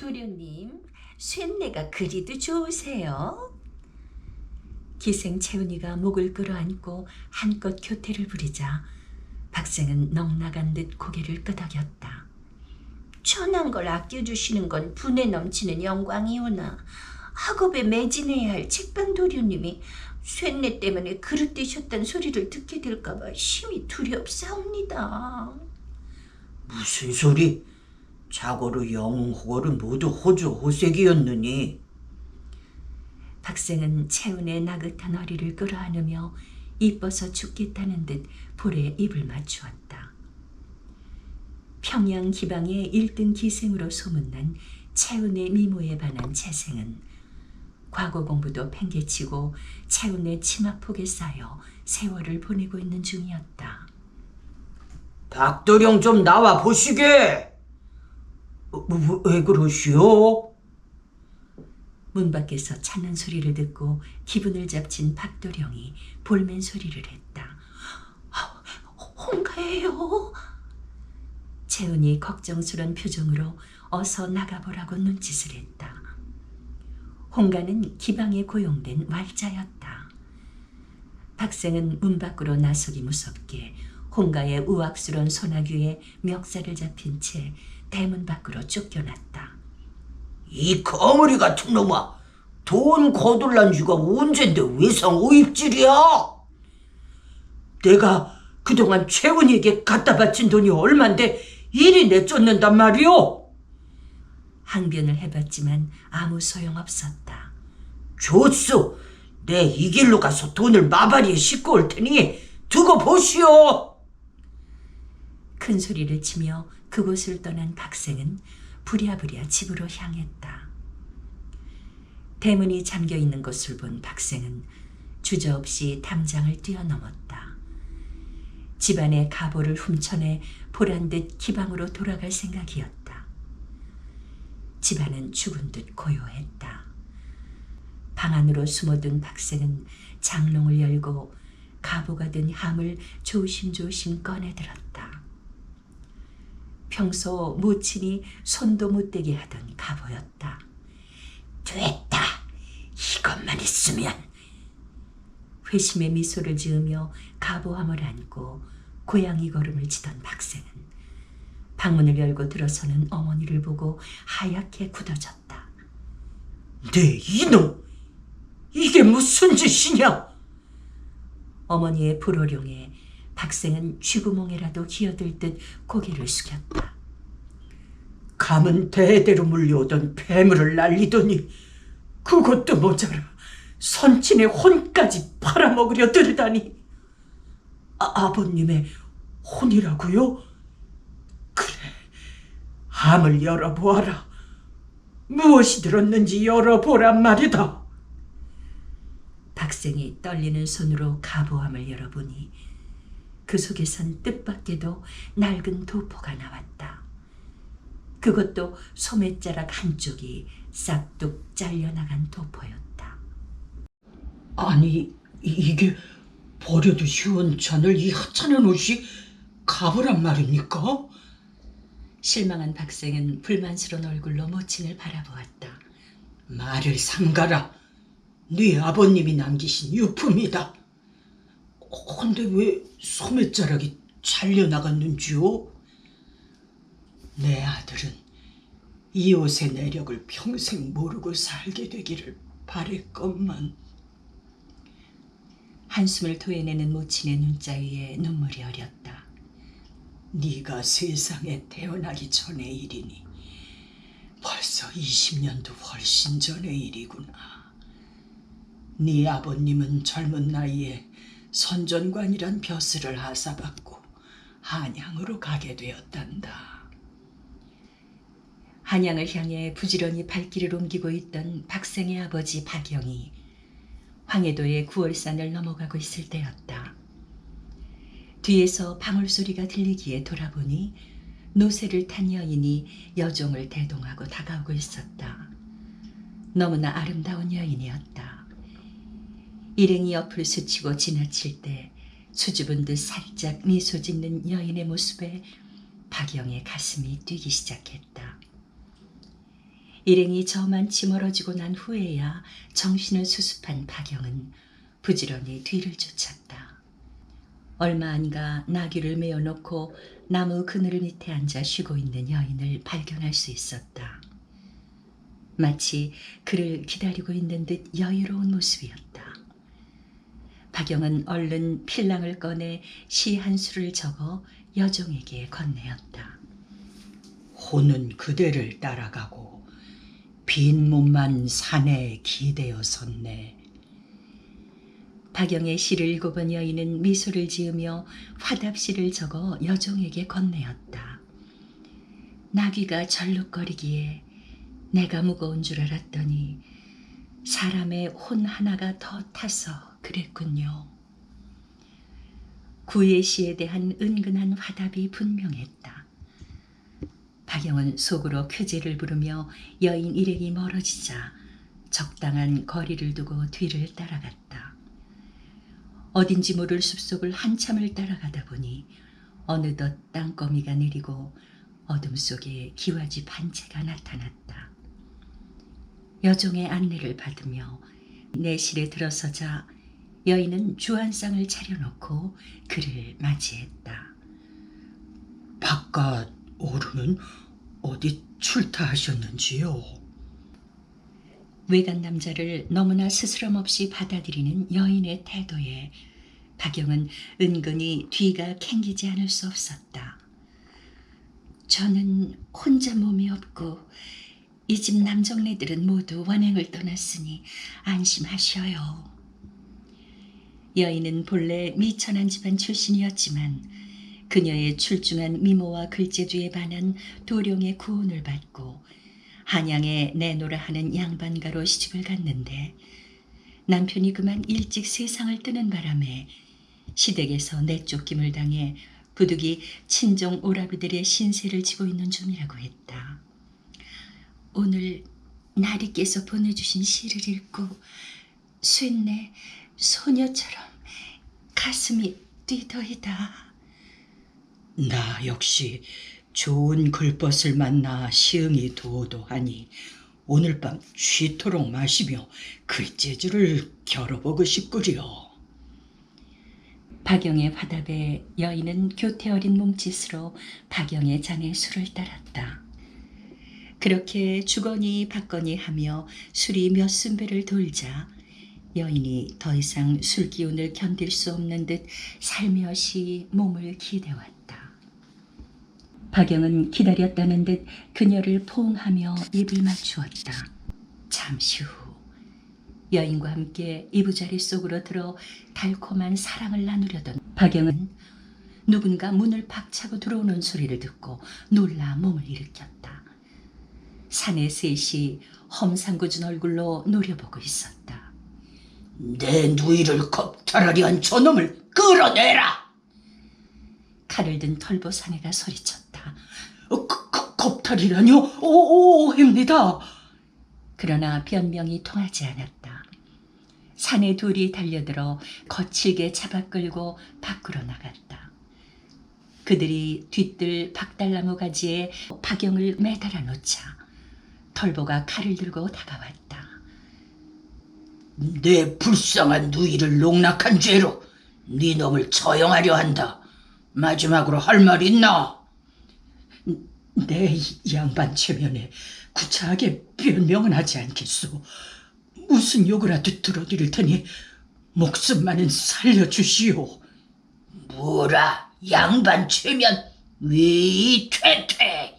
도련님, 쇳내가 그리도 좋으세요? 기생 채은이가 목을 끌어안고 한껏 교태를 부리자 박생은 넋나간 듯 고개를 끄덕였다. 천한 걸 아껴주시는 건 분에 넘치는 영광이오나 학업에 매진해야 할 책방 도련님이 쇳내 때문에 그릇되셨단 소리를 듣게 될까봐 심히 두렵사옵니다. 무슨 소리? 자고로 영호고는 모두 호주 호색이었느니. 박생은 채은의 나긋한 허리를 끌어안으며 이뻐서 죽겠다는 듯 볼에 입을 맞추었다. 평양 기방의 1등 기생으로 소문난 채은의 미모에 반한 채생은 과거 공부도 팽개치고 채은의 치마폭에 쌓여 세월을 보내고 있는 중이었다. 박도령 좀 나와 보시게. 왜 그러시오? 문 밖에서 차는 소리를 듣고 기분을 잡친 박도령이 볼멘 소리를 했다. 홍가예요. 채은이 걱정스런 표정으로 어서 나가보라고 눈짓을 했다. 홍가는 기방에 고용된 왈자였다. 박생은 문 밖으로 나서기 무섭게 홍가의 우악스런 소나귀에 멱살을 잡힌 채 대문 밖으로 쫓겨났다. 이 거머리 같은 놈아, 돈 거둘란 지가 언젠데 외상 오입질이야? 내가 그동안 채은이에게 갖다 바친 돈이 얼만데 이리 내쫓는단 말이오? 항변을 해봤지만 아무 소용없었다. 좋소, 내 이 길로 가서 돈을 마바리에 싣고 올 테니 두고 보시오. 큰 소리를 치며 그곳을 떠난 박생은 부랴부랴 집으로 향했다. 대문이 잠겨있는 것을 본 박생은 주저없이 담장을 뛰어넘었다. 집안의 가보를 훔쳐내 보란듯 기방으로 돌아갈 생각이었다. 집안은 죽은 듯 고요했다. 방 안으로 숨어든 박생은 장롱을 열고 가보가 든 함을 조심조심 꺼내들었다. 평소 모친이 손도 못 대게 하던 가보였다. 됐다, 이것만 있으면. 회심의 미소를 지으며 가보함을 안고 고양이 걸음을 치던 박생은 방문을 열고 들어서는 어머니를 보고 하얗게 굳어졌다. 네 이놈, 이게 무슨 짓이냐? 어머니의 불호령에 박생은 쥐구멍에라도 기어들 듯 고개를 숙였다. 감은 대대로 물려오던 폐물을 날리더니 그것도 모자라 선친의 혼까지 팔아먹으려 들다니. 아버님의 혼이라고요? 그래, 함을 열어보아라. 무엇이 들었는지 열어보란 말이다. 박생이 떨리는 손으로 가보함을 열어보니 그 속에선 뜻밖에도 낡은 도포가 나왔다. 그것도 소매자락 한쪽이 싹둑 잘려나간 도포였다. 아니, 이게 버려도 시원찮을 이 하찮은 옷이 가보란 말입니까? 실망한 박생은 불만스러운 얼굴로 모친을 바라보았다. 말을 삼가라. 네 아버님이 남기신 유품이다. 근데 왜 소매자락이 잘려나갔는지요? 내 아들은 이 옷의 내력을 평생 모르고 살게 되기를 바랬건만. 한숨을 토해내는 모친의 눈자 위에 눈물이 어렸다. 네가 세상에 태어나기 전의 일이니 벌써 20년도 훨씬 전의 일이구나. 네 아버님은 젊은 나이에 선전관이란 벼슬을 하사받고 한양으로 가게 되었단다. 한양을 향해 부지런히 발길을 옮기고 있던 박생의 아버지 박영이 황해도의 9월산을 넘어가고 있을 때였다. 뒤에서 방울소리가 들리기에 돌아보니 노새를 탄 여인이 여종을 대동하고 다가오고 있었다. 너무나 아름다운 여인이었다. 일행이 옆을 스치고 지나칠 때 수줍은 듯 살짝 미소 짓는 여인의 모습에 박영의 가슴이 뛰기 시작했다. 일행이 저만치 멀어지고 난 후에야 정신을 수습한 박영은 부지런히 뒤를 쫓았다. 얼마 안가 나귀를 메어놓고 나무 그늘 밑에 앉아 쉬고 있는 여인을 발견할 수 있었다. 마치 그를 기다리고 있는 듯 여유로운 모습이었다. 박영은 얼른 필랑을 꺼내 시 한 수를 적어 여종에게 건네었다. 호는 그대를 따라가고 빈 몸만 산에 기대어 섰네. 박영의 시를 읽어본 여인은 미소를 지으며 화답시를 적어 여종에게 건네었다. 나귀가 절룩거리기에 내가 무거운 줄 알았더니 사람의 혼 하나가 더 타서 그랬군요. 구의 시에 대한 은근한 화답이 분명했다. 박영은 속으로 쾌재를 부르며 여인 일행이 멀어지자 적당한 거리를 두고 뒤를 따라갔다. 어딘지 모를 숲속을 한참을 따라가다 보니 어느덧 땅거미가 내리고 어둠 속에 기와집 한 채가 나타났다. 여종의 안내를 받으며 내실에 들어서자 여인은 주안상을 차려놓고 그를 맞이했다. 바깥 오르는 어디 출타하셨는지요? 외간 남자를 너무나 스스럼 없이 받아들이는 여인의 태도에 박영은 은근히 뒤가 캥기지 않을 수 없었다. 저는 혼자 몸이 없고 이 집 남정네들은 모두 원행을 떠났으니 안심하셔요. 여인은 본래 미천한 집안 출신이었지만 그녀의 출중한 미모와 글재주에 반한 도령의 구원을 받고 한양에 내노라 하는 양반가로 시집을 갔는데 남편이 그만 일찍 세상을 뜨는 바람에 시댁에서 내쫓김을 당해 부득이 친정 오라비들의 신세를 지고 있는 중이라고 했다. 오늘 나리께서 보내주신 시를 읽고 쇠내 소녀처럼 가슴이 뛰더이다. 나 역시 좋은 글벗을 만나 시흥이 도도하니 오늘 밤 쉬도록 마시며 글재주를 겨뤄보고 싶구려. 박영의 화답에 여인은 교태 어린 몸짓으로 박영의 잔에 술을 따랐다. 그렇게 주거니 받거니 하며 술이 몇 순배를 돌자 여인이 더 이상 술 기운을 견딜 수 없는 듯 살며시 몸을 기대왔다. 박영은 기다렸다는 듯 그녀를 포옹하며 입을 맞추었다. 잠시 후 여인과 함께 이부자리 속으로 들어 달콤한 사랑을 나누려던 박영은 누군가 문을 박차고 들어오는 소리를 듣고 놀라 몸을 일으켰다. 산의 셋이 험상궂은 얼굴로 노려보고 있었다. 내 누이를 겁탈하려 한 저놈을 끌어내라! 칼을 든 털보 사내가 소리쳤다. 겁탈이라뇨? 오입니다. 그러나 변명이 통하지 않았다. 사내 둘이 달려들어 거칠게 잡아 끌고 밖으로 나갔다. 그들이 뒤뜰 박달나무 가지에 박영을 매달아 놓자 털보가 칼을 들고 다가왔다. 내 불쌍한 누이를 농락한 죄로 네 놈을 처형하려 한다. 마지막으로 할 말 있나? 내 양반 체면에 구차하게 변명은 하지 않겠소. 무슨 욕이라도 들어드릴 테니 목숨만은 살려주시오. 뭐라? 양반 체면? 왜 이 퇴퇴?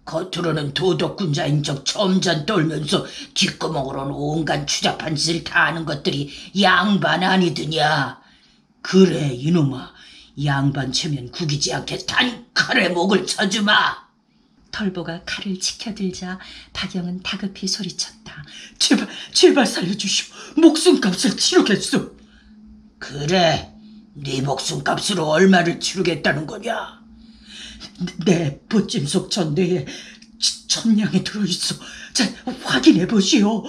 겉으로는 도덕군자인 척 점잖 떨면서 뒷구멍으로는 온갖 추잡한 짓을 다 하는 것들이 양반 아니드냐? 그래 이놈아, 양반 체면 구기지 않게 단칼에 목을 쳐주마. 털보가 칼을 치켜들자 박영은 다급히 소리쳤다. 제발 살려주시오. 목숨값을 치르겠소. 그래, 네 목숨값으로 얼마를 치르겠다는 거냐? 내 보찜속 전대에 천냥이 들어있어. 자, 확인해 보시오.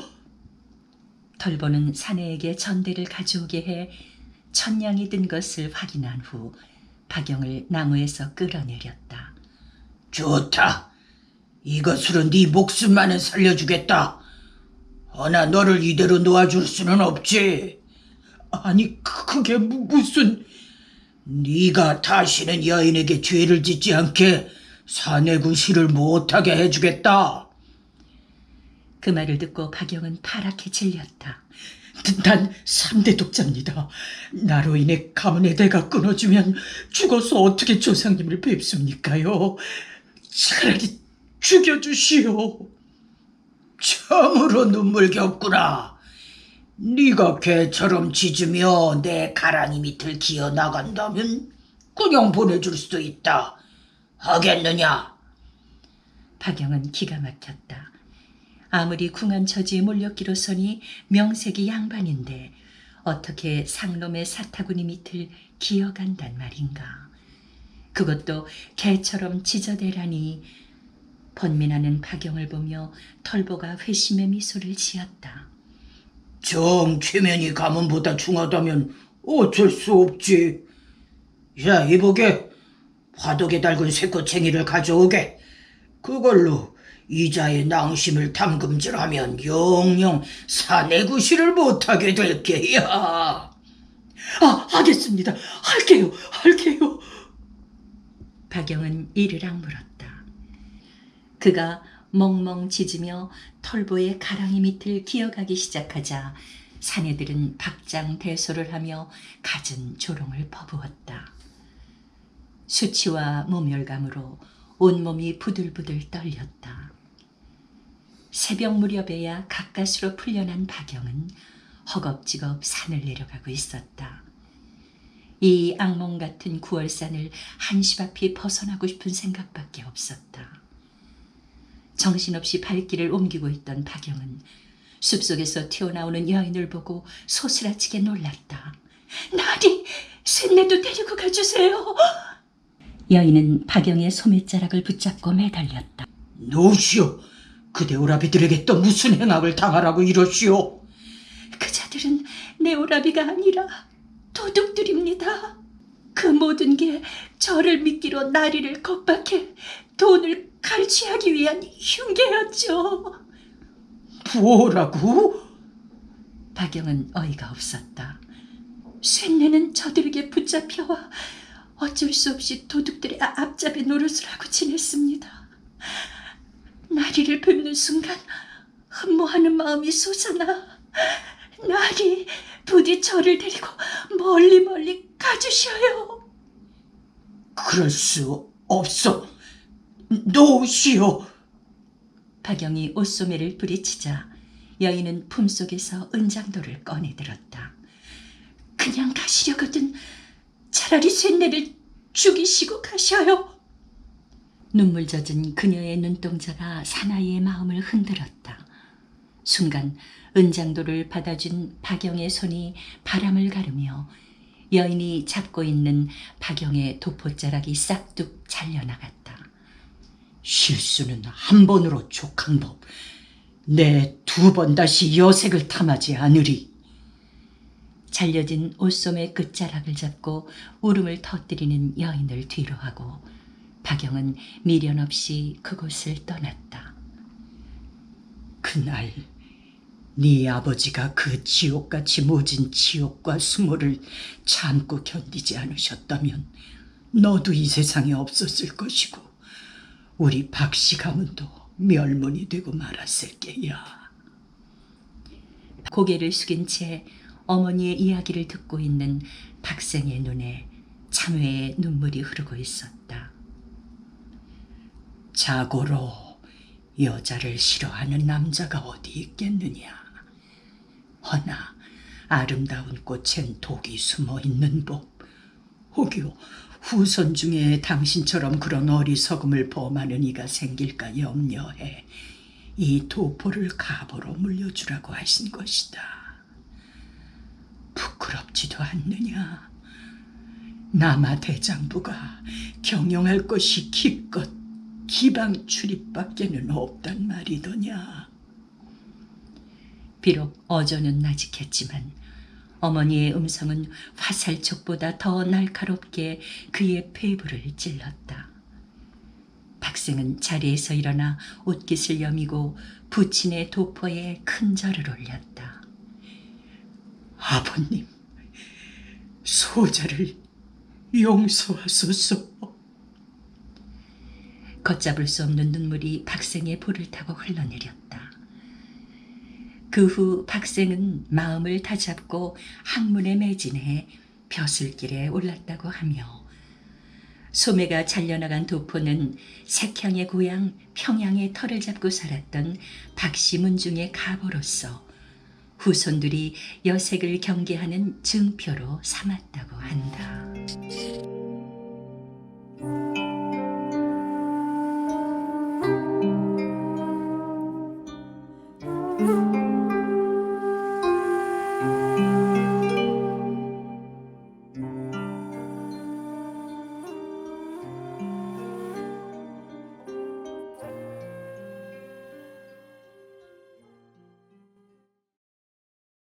털보는 사내에게 전대를 가져오게 해 천냥이 든 것을 확인한 후 박영을 나무에서 끌어내렸다. 좋다. 이것으로 네 목숨만은 살려주겠다. 허나 너를 이대로 놓아줄 수는 없지. 아니, 그게 무슨... 네가 다시는 여인에게 죄를 짓지 않게 사내구실을 못하게 해주겠다. 그 말을 듣고 박영은 파랗게 질렸다. 난 3대 독자입니다. 나로 인해 가문의 대가 끊어지면 죽어서 어떻게 조상님을 뵙습니까요? 차라리 죽여주시오. 참으로 눈물겹구나. 네가 개처럼 짖으며 내 가랑이 밑을 기어 나간다면 그냥 보내줄 수도 있다. 하겠느냐? 박영은 기가 막혔다. 아무리 궁한 처지에 몰렸기로서니 명색이 양반인데 어떻게 상놈의 사타구니 밑을 기어간단 말인가. 그것도 개처럼 짖어대라니. 번민하는 박영을 보며 털보가 회심의 미소를 지었다. 정 최면이 가문보다 중하다면 어쩔 수 없지. 자, 이보게. 화덕에 달군 쇠꼬챙이를 가져오게. 그걸로 이자의 낭심을 담금질하면 영영 사내구실을 못하게 될 게야. 하겠습니다. 할게요. 박영은 이를 악물었다. 그가 멍멍 짖으며 털보의 가랑이 밑을 기어가기 시작하자 사내들은 박장대소를 하며 갖은 조롱을 퍼부었다. 수치와 모멸감으로 온몸이 부들부들 떨렸다. 새벽 무렵에야 가까스로 풀려난 박영은 허겁지겁 산을 내려가고 있었다. 이 악몽 같은 9월산을 한시 앞이 벗어나고 싶은 생각밖에 없었다. 정신없이 발길을 옮기고 있던 박영은 숲속에서 튀어나오는 여인을 보고 소스라치게 놀랐다. 나리, 쇳내도 데리고 가주세요. 여인은 박영의 소매자락을 붙잡고 매달렸다. 노시오, 그대 오라비들에게 또 무슨 행악을 당하라고 이러시오? 그 자들은 내 오라비가 아니라 도둑들입니다. 그 모든 게 저를 미끼로 나리를 겁박해 돈을 갈취하기 위한 흉계였죠. 뭐라고? 박영은 어이가 없었다. 쇳내는 저들에게 붙잡혀와 어쩔 수 없이 도둑들의 앞잡이 노릇을 하고 지냈습니다. 나리를 뵙는 순간 흠모하는 마음이 솟아나 나리 부디 저를 데리고 멀리 가주셔요. 그럴 수 없어. 노시오. 박영이 옷소매를 부리치자 여인은 품속에서 은장도를 꺼내들었다. 그냥 가시려거든 차라리 쇳내를 죽이시고 가셔요. 눈물 젖은 그녀의 눈동자가 사나이의 마음을 흔들었다. 순간 은장도를 받아준 박영의 손이 바람을 가르며 여인이 잡고 있는 박영의 도포자락이 싹둑 잘려나갔다. 실수는 한 번으로 족한 법. 내 2번 다시 여색을 탐하지 않으리. 잘려진 옷소매 끝자락을 잡고 울음을 터뜨리는 여인을 뒤로하고 박영은 미련 없이 그곳을 떠났다. 그날 네 아버지가 그 지옥같이 모진 지옥과 수모를 참고 견디지 않으셨다면 너도 이 세상에 없었을 것이고 우리 박씨 가문도 멸문이 되고 말았을 게야. 고개를 숙인 채 어머니의 이야기를 듣고 있는 박생의 눈에 참회의 눈물이 흐르고 있었다. 자고로 여자를 싫어하는 남자가 어디 있겠느냐. 허나 아름다운 꽃엔 독이 숨어 있는 법. 혹여 후손 중에 당신처럼 그런 어리석음을 범하는 이가 생길까 염려해 이 도포를 가보로 물려주라고 하신 것이다. 부끄럽지도 않느냐. 남아 대장부가 경영할 것이 기껏 기방 출입밖에는 없단 말이더냐. 비록 어조는 나직했지만 어머니의 음성은 화살촉보다 더 날카롭게 그의 폐부를 찔렀다. 박생 박생은 자리에서 일어나 옷깃을 여미고 부친의 도포에 큰 절을 올렸다. 아버님, 소자를 용서하소서. 걷잡을 수 없는 눈물이 박생의 볼을 타고 흘러내렸다. 그 후 박생은 마음을 다잡고 학문에 매진해 벼슬길에 올랐다고 하며 소매가 잘려나간 도포는 색향의 고향 평양의 터를 잡고 살았던 박씨문중의 가보로서 후손들이 여색을 경계하는 증표로 삼았다고 한다.